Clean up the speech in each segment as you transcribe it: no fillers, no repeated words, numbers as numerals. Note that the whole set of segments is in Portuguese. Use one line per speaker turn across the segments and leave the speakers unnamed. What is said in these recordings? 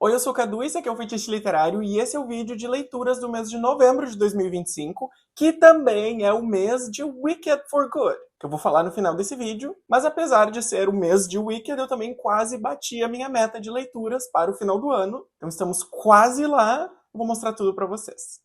Oi, eu sou o Cadu, esse aqui é o Fetiche Literário e esse é o vídeo de leituras do mês de novembro de 2025, que também é o mês de Wicked for Good, que eu vou falar no final desse vídeo, mas apesar de ser o mês de Wicked, eu também quase bati a minha meta de leituras para o final do ano, então estamos quase lá, eu vou mostrar tudo para vocês.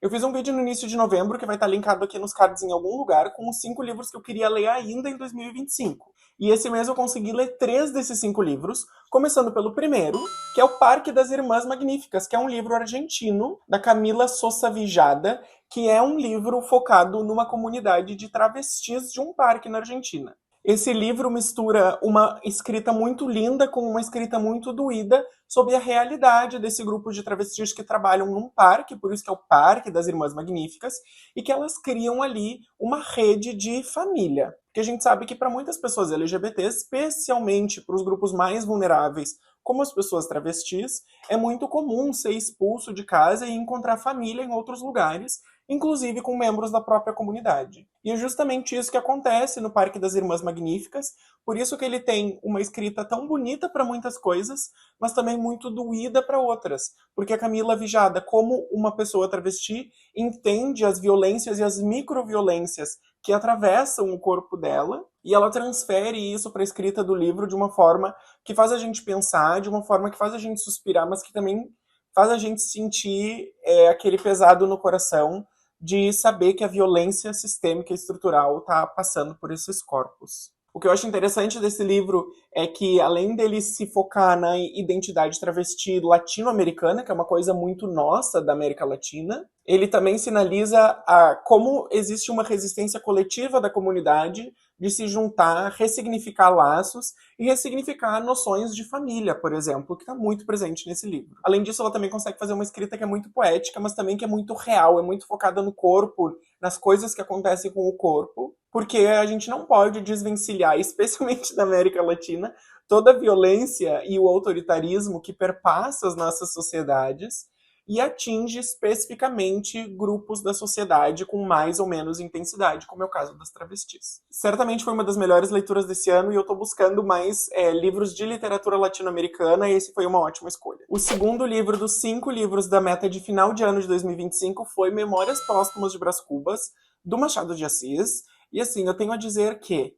Eu fiz um vídeo no início de novembro, que vai estar linkado aqui nos cards em algum lugar, com os 5 livros que eu queria ler ainda em 2025. E esse mês eu consegui ler 3 desses 5 livros, começando pelo primeiro, que é O Parque das Irmãs Magníficas, que é um livro argentino, da Camila Sosa Villada, que é um livro focado numa comunidade de travestis de um parque na Argentina. Esse livro mistura uma escrita muito linda com uma escrita muito doída sobre a realidade desse grupo de travestis que trabalham num parque, por isso que é o Parque das Irmãs Magníficas, e que elas criam ali uma rede de família. Porque a gente sabe que para muitas pessoas LGBTs, especialmente para os grupos mais vulneráveis, como as pessoas travestis, é muito comum ser expulso de casa e encontrar família em outros lugares, inclusive com membros da própria comunidade. E é justamente isso que acontece no Parque das Irmãs Magníficas, por isso que ele tem uma escrita tão bonita para muitas coisas, mas também muito doída para outras, porque a Camila Vijada, como uma pessoa travesti, entende as violências e as microviolências que atravessam o corpo dela, e ela transfere isso para a escrita do livro de uma forma que faz a gente pensar, de uma forma que faz a gente suspirar, mas que também faz a gente sentir aquele pesado no coração de saber que a violência sistêmica e estrutural está passando por esses corpos. O que eu acho interessante desse livro é que, além dele se focar na identidade travesti latino-americana, que é uma coisa muito nossa da América Latina, ele também sinaliza como existe uma resistência coletiva da comunidade de se juntar, ressignificar laços e ressignificar noções de família, por exemplo, que está muito presente nesse livro. Além disso, ela também consegue fazer uma escrita que é muito poética, mas também que é muito real, é muito focada no corpo, nas coisas que acontecem com o corpo, porque a gente não pode desvencilhar, especialmente na América Latina, toda a violência e o autoritarismo que perpassa as nossas sociedades e atinge especificamente grupos da sociedade com mais ou menos intensidade, como é o caso das travestis. Certamente foi uma das melhores leituras desse ano e eu estou buscando mais livros de literatura latino-americana e esse foi uma ótima escolha. O segundo livro dos 5 livros da meta de final de ano de 2025 foi Memórias Póstumas de Brás Cubas, do Machado de Assis. E assim, eu tenho a dizer que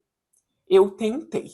eu tentei,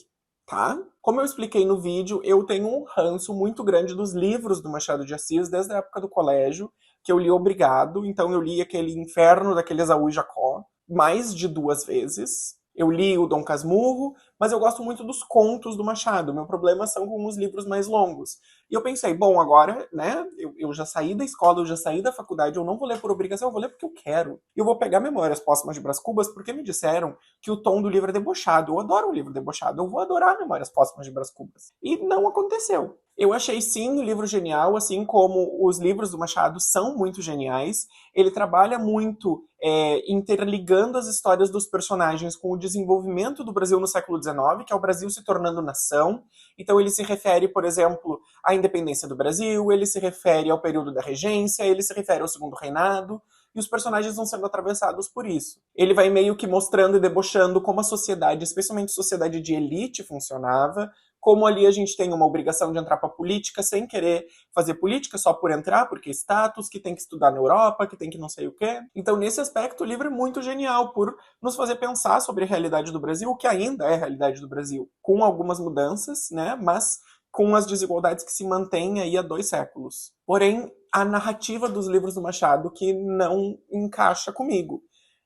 tá? Como eu expliquei no vídeo, eu tenho um ranço muito grande dos livros do Machado de Assis desde a época do colégio, que eu li obrigado, então eu li aquele Inferno daquele Esaú e Jacó mais de 2 vezes. Eu li o Dom Casmurro, mas eu gosto muito dos contos do Machado. Meu problema são com os livros mais longos. E eu pensei, bom, agora, né, eu já saí da escola, eu já saí da faculdade, eu não vou ler por obrigação, eu vou ler porque eu quero. E eu vou pegar Memórias Póstumas de Brás Cubas, porque me disseram que o tom do livro é debochado. Eu adoro um livro debochado, eu vou adorar Memórias Póstumas de Brás Cubas. E não aconteceu. Eu achei sim o livro genial, assim como os livros do Machado são muito geniais. Ele trabalha muito interligando as histórias dos personagens com o desenvolvimento do Brasil no século XIX, que é o Brasil se tornando nação. Então ele se refere, por exemplo, à independência do Brasil, ele se refere ao período da regência, ele se refere ao segundo reinado, e os personagens vão sendo atravessados por isso. Ele vai meio que mostrando e debochando como a sociedade, especialmente a sociedade de elite, funcionava, como ali a gente tem uma obrigação de entrar para a política sem querer fazer política só por entrar, porque é status, que tem que estudar na Europa, que tem que não sei o quê. Então, nesse aspecto, o livro é muito genial por nos fazer pensar sobre a realidade do Brasil, o que ainda é a realidade do Brasil, com algumas mudanças, né, mas com as desigualdades que se mantêm aí há 2 séculos. Porém, a narrativa dos livros do Machado que não encaixa comigo.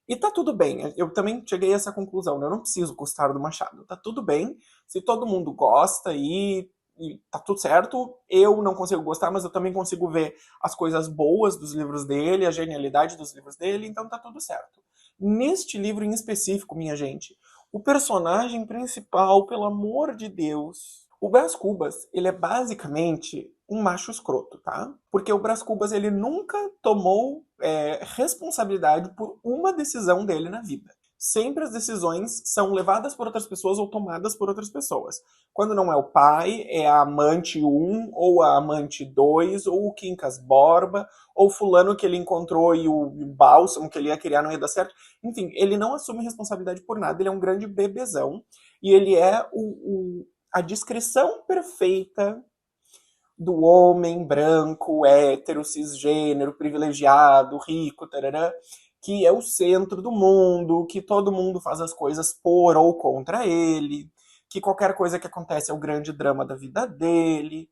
E tá tudo bem, eu também cheguei a essa conclusão, né? Eu não preciso gostar do Machado, tá tudo bem, se todo mundo gosta e tá tudo certo, eu não consigo gostar, mas eu também consigo ver as coisas boas dos livros dele, a genialidade dos livros dele, então tá tudo certo. Neste livro em específico, minha gente, o personagem principal, pelo amor de Deus, o Brás Cubas, ele é basicamente um macho escroto, tá? Porque o Brás Cubas, ele nunca tomou responsabilidade por uma decisão dele na vida. Sempre as decisões são levadas por outras pessoas ou tomadas por outras pessoas. Quando não é o pai, é a amante 1, ou a amante 2, ou o Quincas Borba, ou fulano que ele encontrou e o bálsamo que ele ia criar não ia dar certo. Enfim, ele não assume responsabilidade por nada, ele é um grande bebezão. E ele é a descrição perfeita do homem branco, hétero, cisgênero, privilegiado, rico, tarará, que é o centro do mundo, que todo mundo faz as coisas por ou contra ele, que qualquer coisa que acontece é o grande drama da vida dele.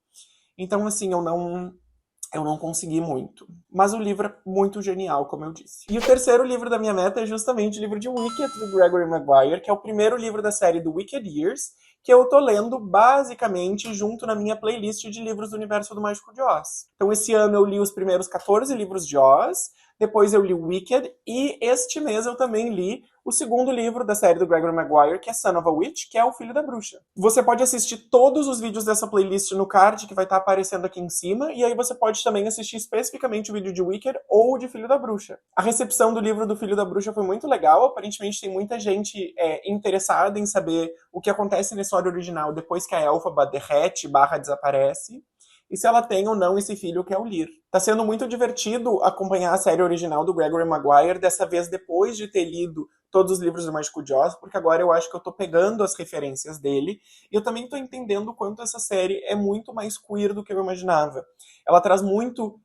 Então, assim, eu não consegui muito. Mas o livro é muito genial, como eu disse. E o terceiro livro da minha meta é justamente o livro de Wicked, do Gregory Maguire, que é o primeiro livro da série do Wicked Years, que eu tô lendo basicamente junto na minha playlist de livros do universo do Mágico de Oz. Então esse ano eu li os primeiros 14 livros de Oz, depois eu li Wicked, e este mês eu também li o segundo livro da série do Gregory Maguire, que é Son of a Witch, que é O Filho da Bruxa. Você pode assistir todos os vídeos dessa playlist no card, que vai estar aparecendo aqui em cima, e aí você pode também assistir especificamente o vídeo de Wicked ou de Filho da Bruxa. A recepção do livro do Filho da Bruxa foi muito legal, aparentemente tem muita gente interessada em saber o que acontece na história original depois que a Elphaba derrete / desaparece, e se ela tem ou não esse filho que é o Lear. Tá sendo muito divertido acompanhar a série original do Gregory Maguire, dessa vez depois de ter lido todos os livros do Mágico de Oz, porque agora eu acho que eu tô pegando as referências dele, e eu também tô entendendo o quanto essa série é muito mais queer do que eu imaginava. Ela traz muito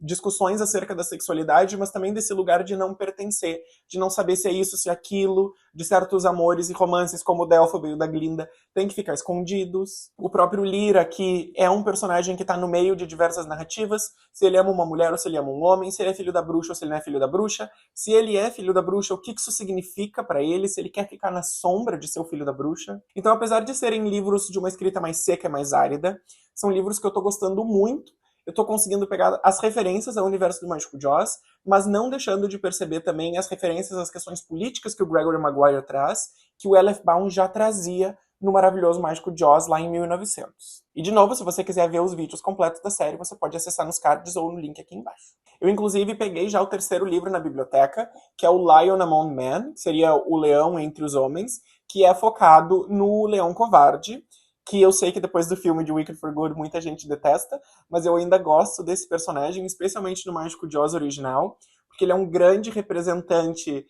discussões acerca da sexualidade, mas também desse lugar de não pertencer, de não saber se é isso, se é aquilo, de certos amores e romances, como o da Elphaba e o da Glinda, tem que ficar escondidos. O próprio Lear aqui é um personagem que tá no meio de diversas narrativas, se ele ama uma mulher ou se ele ama um homem, se ele é filho da bruxa ou se ele não é filho da bruxa, se ele é filho da bruxa, o que isso significa pra ele, se ele quer ficar na sombra de ser o filho da bruxa. Então, apesar de serem livros de uma escrita mais seca e mais árida, são livros que eu tô gostando muito. Eu tô conseguindo pegar as referências ao universo do Mágico de Oz, mas não deixando de perceber também as referências às questões políticas que o Gregory Maguire traz, que o L.F. Baum já trazia no maravilhoso Mágico de Oz lá em 1900. E de novo, se você quiser ver os vídeos completos da série, você pode acessar nos cards ou no link aqui embaixo. Eu inclusive peguei já o terceiro livro na biblioteca, que é o Lion Among Men, que seria o Leão entre os Homens, que é focado no Leão Covarde, que eu sei que depois do filme de Wicked for Good muita gente detesta, mas eu ainda gosto desse personagem, especialmente no Mágico de Oz original, porque ele é um grande representante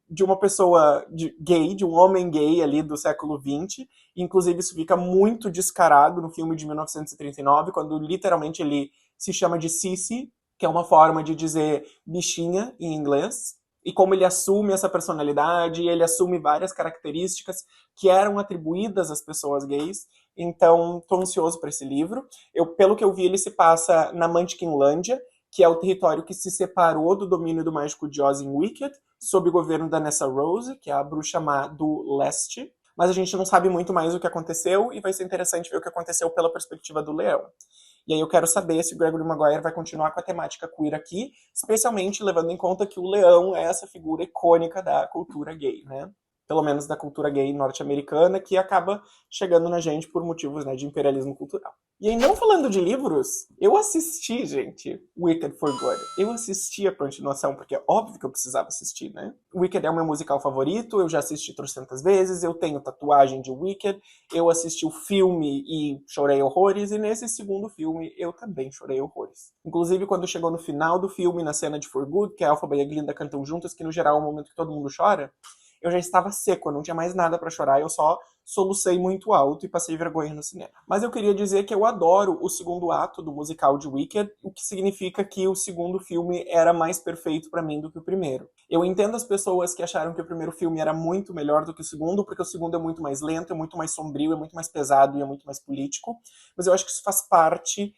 de uma pessoa gay, de um homem gay ali do século XX, e inclusive isso fica muito descarado no filme de 1939, quando literalmente ele se chama de Sissy, que é uma forma de dizer bichinha em inglês, e como ele assume essa personalidade, ele assume várias características que eram atribuídas às pessoas gays. Então, tô ansioso para esse livro. Pelo que eu vi, ele se passa na Munchkinlândia, que é o território que se separou do domínio do Mágico de Oz em Wicked, sob o governo da Nessa Rose, que é a bruxa má do leste. Mas a gente não sabe muito mais o que aconteceu, e vai ser interessante ver o que aconteceu pela perspectiva do leão. E aí eu quero saber se o Gregory Maguire vai continuar com a temática queer aqui, especialmente levando em conta que o leão é essa figura icônica da cultura gay, né? Pelo menos da cultura gay norte-americana, que acaba chegando na gente por motivos, né, de imperialismo cultural. E aí, não falando de livros, eu assisti, gente, Wicked for Good. Eu assisti a continuação, porque é óbvio que eu precisava assistir, né? Wicked é o meu musical favorito, eu já assisti trocentas vezes, eu tenho tatuagem de Wicked, eu assisti o filme e chorei horrores, e nesse segundo filme eu também chorei horrores. Inclusive, quando chegou no final do filme, na cena de For Good, que a Elphaba e a Glinda cantam juntas, que no geral é um momento que todo mundo chora, eu já estava seco, eu não tinha mais nada pra chorar, eu só solucei muito alto e passei vergonha no cinema. Mas eu queria dizer que eu adoro o segundo ato do musical de Wicked, o que significa que o segundo filme era mais perfeito pra mim do que o primeiro. Eu entendo as pessoas que acharam que o primeiro filme era muito melhor do que o segundo, porque o segundo é muito mais lento, é muito mais sombrio, é muito mais pesado e é muito mais político, mas eu acho que isso faz parte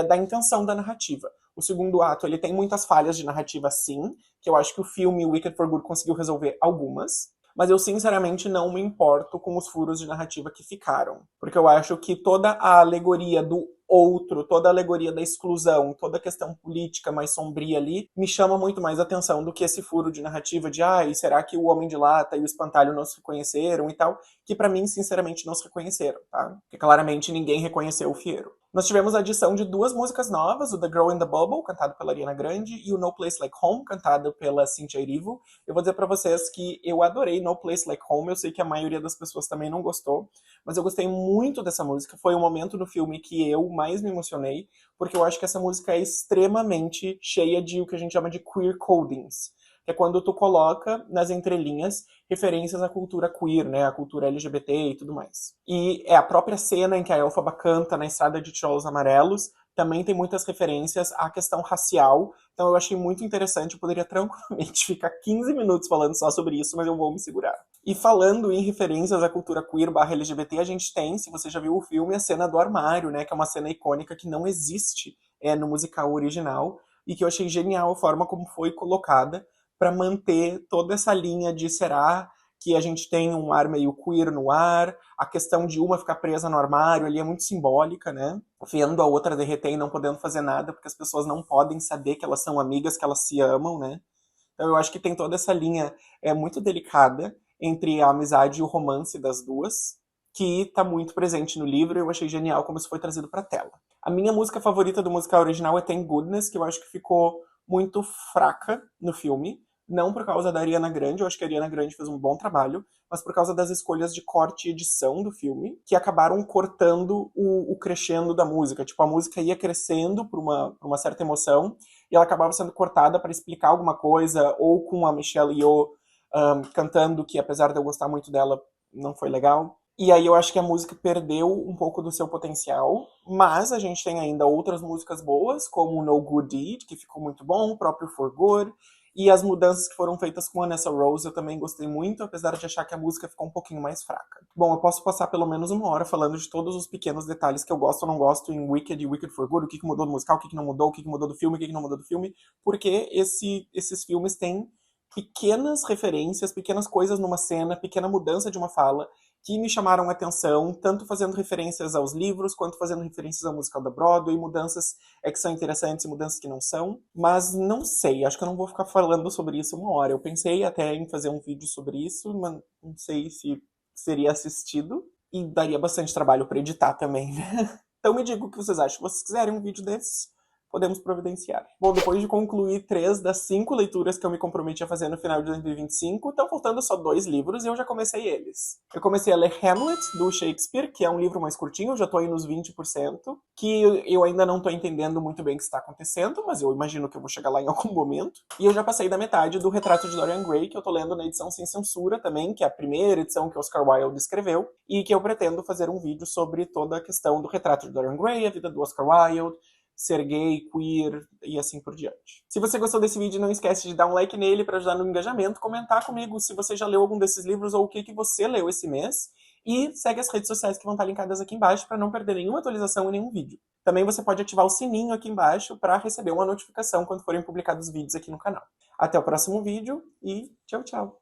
da intenção da narrativa. O segundo ato, ele tem muitas falhas de narrativa, sim, que eu acho que o filme Wicked for Good conseguiu resolver algumas, mas eu sinceramente não me importo com os furos de narrativa que ficaram. Porque eu acho que toda a alegoria do outro, toda a alegoria da exclusão, toda a questão política mais sombria ali, me chama muito mais atenção do que esse furo de narrativa de será que o Homem de Lata e o Espantalho não se reconheceram e tal, que pra mim, sinceramente, não se reconheceram, tá? Porque claramente ninguém reconheceu o Fiero. Nós tivemos a adição de 2 músicas novas, o The Girl in the Bubble, cantado pela Ariana Grande, e o No Place Like Home, cantado pela Cynthia Erivo. Eu vou dizer pra vocês que eu adorei No Place Like Home, eu sei que a maioria das pessoas também não gostou, mas eu gostei muito dessa música, foi o momento no filme que eu mais me emocionei, porque eu acho que essa música é extremamente cheia de o que a gente chama de queer codings. que é quando tu coloca nas entrelinhas referências à cultura queer, né, à cultura LGBT e tudo mais. E é a própria cena em que a Elphaba canta na Estrada de Tijolos Amarelos, também tem muitas referências à questão racial, então eu achei muito interessante, eu poderia tranquilamente ficar 15 minutos falando só sobre isso, mas eu vou me segurar. E falando em referências à cultura queer / LGBT, a gente tem, se você já viu o filme, a cena do armário, né, que é uma cena icônica que não existe no musical original, e que eu achei genial a forma como foi colocada para manter toda essa linha de será que a gente tem um ar meio queer no ar, a questão de uma ficar presa no armário ali é muito simbólica, né? Vendo a outra derreter e não podendo fazer nada, porque as pessoas não podem saber que elas são amigas, que elas se amam, né? Então eu acho que tem toda essa linha muito delicada entre a amizade e o romance das duas, que está muito presente no livro e eu achei genial como isso foi trazido para a tela. A minha música favorita do musical original é Thank Goodness, que eu acho que ficou muito fraca no filme. Não por causa da Ariana Grande, eu acho que a Ariana Grande fez um bom trabalho, mas por causa das escolhas de corte e edição do filme, que acabaram cortando o crescendo da música. Tipo, a música ia crescendo por uma certa emoção, e ela acabava sendo cortada para explicar alguma coisa, ou com a Michelle Yeoh cantando, que apesar de eu gostar muito dela, não foi legal. E aí eu acho que a música perdeu um pouco do seu potencial, mas a gente tem ainda outras músicas boas, como No Good Deed, que ficou muito bom, o próprio For Good, e as mudanças que foram feitas com a Vanessa Rose eu também gostei muito, apesar de achar que a música ficou um pouquinho mais fraca. Bom, eu posso passar pelo menos uma hora falando de todos os pequenos detalhes que eu gosto ou não gosto em Wicked e Wicked for Good, o que mudou do musical, o que não mudou, o que mudou do filme, o que não mudou do filme, porque esses filmes têm pequenas referências, pequenas coisas numa cena, pequena mudança de uma fala, que me chamaram a atenção, tanto fazendo referências aos livros, quanto fazendo referências ao musical da Broadway, mudanças que são interessantes e mudanças que não são. Mas não sei, acho que eu não vou ficar falando sobre isso uma hora. Eu pensei até em fazer um vídeo sobre isso, mas não sei se seria assistido. E daria bastante trabalho para editar também, né? Então me diga o que vocês acham. Se vocês quiserem um vídeo desses, podemos providenciar. Bom, depois de concluir 3 das 5 leituras que eu me comprometi a fazer no final de 2025, estão faltando só 2 livros e eu já comecei eles. Eu comecei a ler Hamlet, do Shakespeare, que é um livro mais curtinho, eu já tô aí nos 20%, que eu ainda não tô entendendo muito bem o que está acontecendo, mas eu imagino que eu vou chegar lá em algum momento. E eu já passei da metade do Retrato de Dorian Gray, que eu tô lendo na edição sem censura também, que é a primeira edição que Oscar Wilde escreveu, e que eu pretendo fazer um vídeo sobre toda a questão do Retrato de Dorian Gray, a vida do Oscar Wilde, ser gay, queer e assim por diante. Se você gostou desse vídeo, não esquece de dar um like nele para ajudar no engajamento, comentar comigo se você já leu algum desses livros ou o que você leu esse mês, e segue as redes sociais que vão estar linkadas aqui embaixo para não perder nenhuma atualização e nenhum vídeo. Também você pode ativar o sininho aqui embaixo para receber uma notificação quando forem publicados vídeos aqui no canal. Até o próximo vídeo e tchau, tchau!